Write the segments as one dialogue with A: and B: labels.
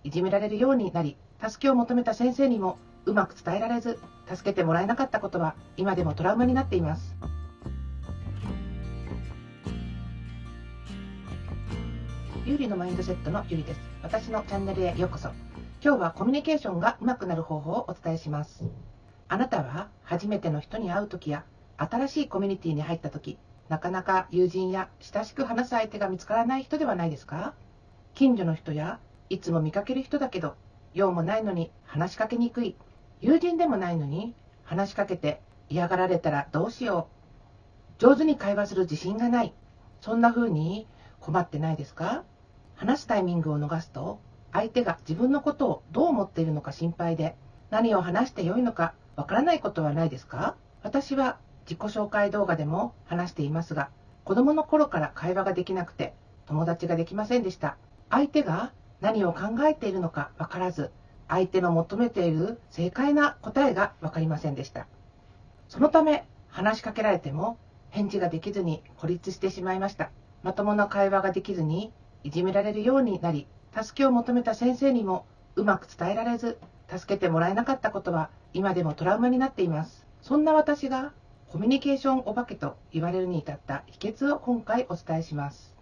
A: いじめられるようになり、助けを求めた先生にもうまく伝えられず、助けてもらえなかったことは今でもトラウマになっています。ゆりのマインドセットのゆりです。私のチャンネルへようこそ。今日はコミュニケーションがうまくなる方法をお伝えします。あなたは初めての人に会うときや新しいコミュニティに入ったとき、なかなか友人や親しく話す相手が見つからない人ではないですか？近所の人やいつも見かける人だけど用もないのに話しかけにくい、友人でもないのに話しかけて嫌がられたらどうしよう、上手に会話する自信がない、そんな風に困ってないですか？話すタイミングを逃すと相手が自分のことをどう思っているのか心配で、何を話してよいのかわからないことはないですか？私は自己紹介動画でも話していますが、子供の頃から会話ができなくて友達ができませんでした。相手が何を考えているのかわからず、相手の求めている正解な答えがわかりませんでした。そのため話しかけられても返事ができずに孤立してしまいました。まともな会話ができずにいじめられるようになり、助けを求めた先生にもうまく伝えられず、助けてもらえなかったことは今でもトラウマになっています。そんな私がコミュニケーションお化けと言われるに至った秘訣を今回お伝えします。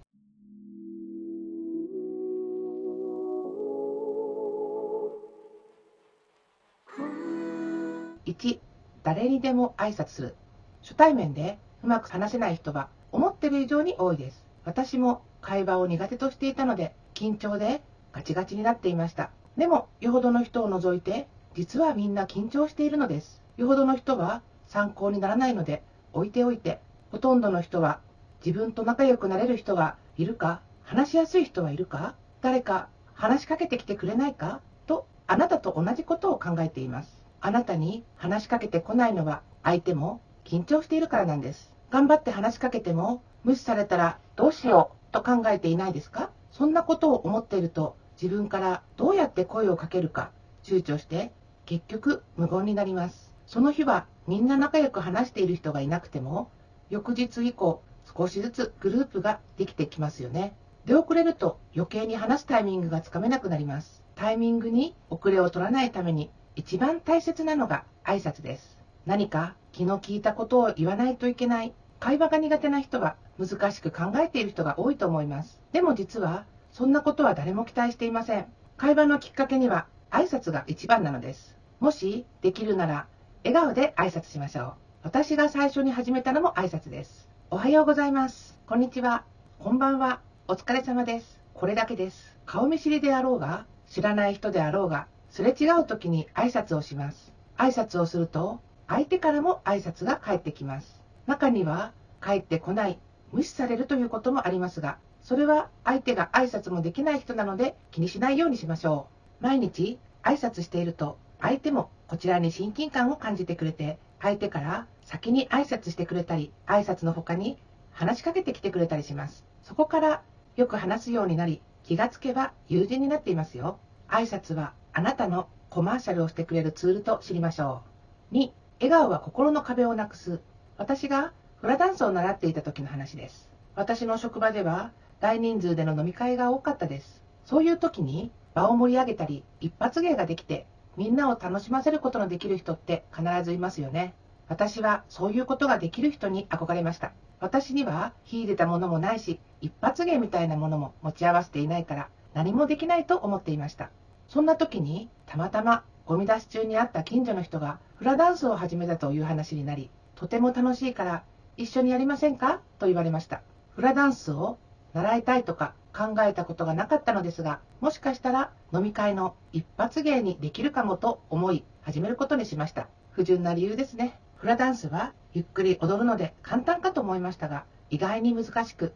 A: 1、誰にでも挨拶する。初対面でうまく話せない人は思っている以上に多いです。私も会話を苦手としていたので緊張でガチガチになっていました。でもよほどの人を除いて実はみんな緊張しているのです。よほどの人は参考にならないので置いておいて、ほとんどの人は自分と仲良くなれる人がいるか、話しやすい人はいるか、誰か話しかけてきてくれないかと、あなたと同じことを考えています。あなたに話しかけてこないのは相手も緊張しているからなんです。頑張って話しかけても無視されたらどうしようと考えていないですか？そんなことを思っていると自分からどうやって声をかけるか躊躇して結局無言になります。その日はみんな仲良く話している人がいなくても翌日以降少しずつグループができてきますよね。出遅れると余計に話すタイミングがつかめなくなります。タイミングに遅れを取らないために一番大切なのが挨拶です。何か気の利いたことを言わないといけない。会話が苦手な人は難しく考えている人が多いと思います。でも実はそんなことは誰も期待していません。会話のきっかけには挨拶が一番なのです。もしできるなら笑顔で挨拶しましょう。私が最初に始めたのも挨拶です。おはようございます。こんにちは。こんばんは。お疲れ様です。これだけです。顔見知りであろうが知らない人であろうが、すれ違う時に挨拶をします。挨拶をすると相手からも挨拶が返ってきます。中には返ってこない、無視されるということもありますが、それは相手が挨拶もできない人なので気にしないようにしましょう。毎日挨拶していると相手もこちらに親近感を感じてくれて、相手から先に挨拶してくれたり、挨拶の他に話しかけてきてくれたりします。そこからよく話すようになり、気がつけば友人になっていますよ。挨拶はあなたのコマーシャルをしてくれるツールと知りましょう。2、笑顔は心の壁をなくす。私がフラダンスを習っていた時の話です。私の職場では大人数での飲み会が多かったです。そういう時に場を盛り上げたり、一発芸ができて、みんなを楽しませることのできる人って必ずいますよね。私はそういうことができる人に憧れました。私には秀でたものもないし、一発芸みたいなものも持ち合わせていないから、何もできないと思っていました。そんな時にたまたまゴミ出し中に会った近所の人がフラダンスを始めたという話になり、とても楽しいから一緒にやりませんかと言われました。フラダンスを習いたいとか考えたことがなかったのですが、もしかしたら飲み会の一発芸にできるかもと思い始めることにしました。不純な理由ですね。フラダンスはゆっくり踊るので簡単かと思いましたが、意外に難しく、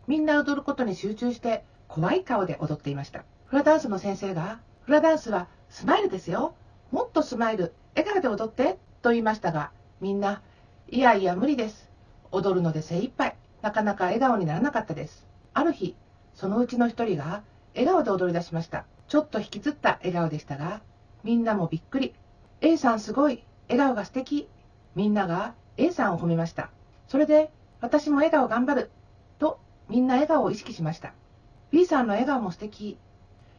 A: みんな踊ることに集中して怖い顔で踊っていました。フラダンスの先生が、フラダンスはスマイルですよ。もっとスマイル、笑顔で踊ってと言いましたが、みんな、いやいや無理です。踊るので精一杯。なかなか笑顔にならなかったです。ある日、そのうちの一人が笑顔で踊り出しました。ちょっと引きつった笑顔でしたが、みんなもびっくり。A さんすごい、笑顔が素敵。みんなが A さんを褒めました。それで、私も笑顔頑張る。と、みんな笑顔を意識しました。B さんの笑顔も素敵。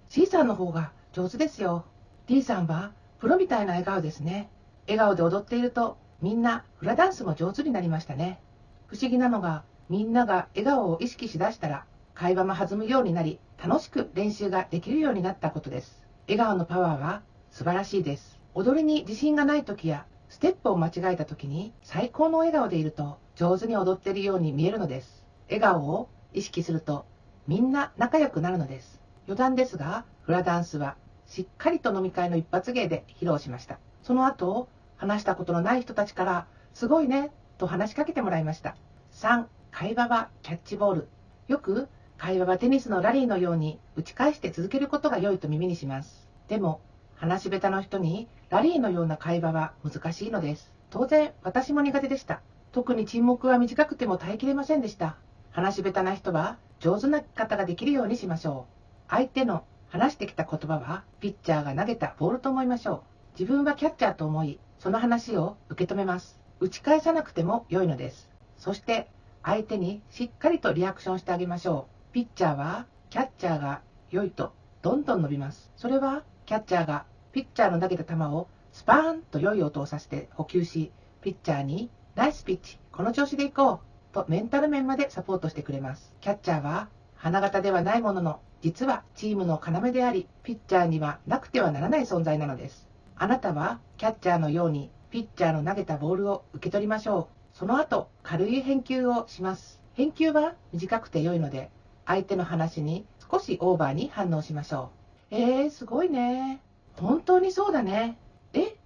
A: C さんの方が上手ですよ。D さんはプロみたいな笑顔ですね。笑顔で踊っているとみんなフラダンスも上手になりましたね。不思議なのがみんなが笑顔を意識しだしたら会話も弾むようになり楽しく練習ができるようになったことです。笑顔のパワーは素晴らしいです。踊りに自信がない時やステップを間違えた時に最高の笑顔でいると上手に踊っているように見えるのです。笑顔を意識するとみんな仲良くなるのです。余談ですがフラダンスはしっかりと飲み会の一発芸で披露しました。その後話したことのない人たちからすごいねと話しかけてもらいました。3、会話はキャッチボール。よく会話はテニスのラリーのように打ち返して続けることが良いと耳にします。でも話し下手の人にラリーのような会話は難しいのです。当然私も苦手でした。特に沈黙は短くても耐えきれませんでした。話し下手な人は上手な聞き方ができるようにしましょう。相手の話してきた言葉はピッチャーが投げたボールと思いましょう。自分はキャッチャーと思い、その話を受け止めます。打ち返さなくても良いのです。そして相手にしっかりとリアクションしてあげましょう。ピッチャーはキャッチャーが良いとどんどん伸びます。それはキャッチャーがピッチャーの投げた球をスパーンと良い音をさせて補給し、ピッチャーにナイスピッチ、この調子でいこうとメンタル面までサポートしてくれます。キャッチャーは花形ではないものの、実はチームの要であり、ピッチャーにはなくてはならない存在なのです。あなたはキャッチャーのようにピッチャーの投げたボールを受け取りましょう。その後、軽い返球をします。返球は短くて良いので、相手の話に少しオーバーに反応しましょう。すごいね。本当にそうだね。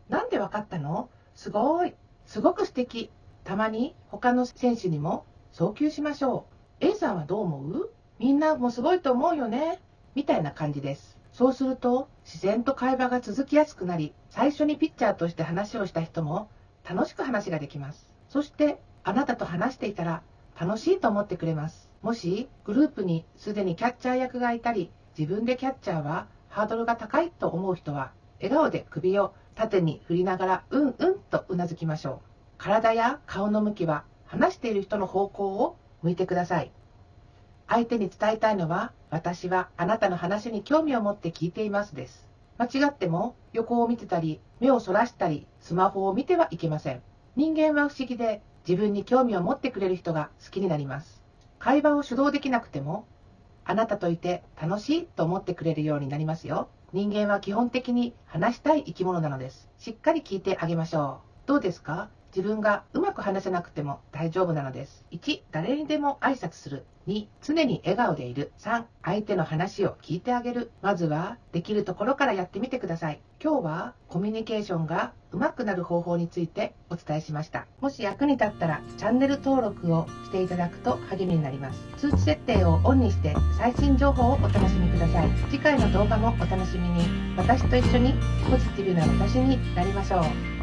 A: なんでわかったの？すごい。すごく素敵。たまに他の選手にも送球しましょう。A さんはどう思う？みんなもすごいと思うよね。みたいな感じです。そうすると自然と会話が続きやすくなり、最初にピッチャーとして話をした人も楽しく話ができます。そしてあなたと話していたら楽しいと思ってくれます。もしグループにすでにキャッチャー役がいたり、自分でキャッチャーはハードルが高いと思う人は、笑顔で首を縦に振りながらうんうんとうなずきましょう。体や顔の向きは話している人の方向を向いてください。相手に伝えたいのは、私はあなたの話に興味を持って聞いていますです。間違っても横を見てたり、目をそらしたり、スマホを見てはいけません。人間は不思議で、自分に興味を持ってくれる人が好きになります。会話を主導できなくても、あなたといて楽しいと思ってくれるようになりますよ。人間は基本的に話したい生き物なのです。しっかり聞いてあげましょう。どうですか？自分がうまく話せなくても大丈夫なのです。1、誰にでも挨拶する。2、常に笑顔でいる。3、相手の話を聞いてあげる。まずはできるところからやってみてください。今日はコミュニケーションがうまくなる方法についてお伝えしました。もし役に立ったらチャンネル登録をしていただくと励みになります。通知設定をオンにして最新情報をお楽しみください。次回の動画もお楽しみに。私と一緒にポジティブな私になりましょう。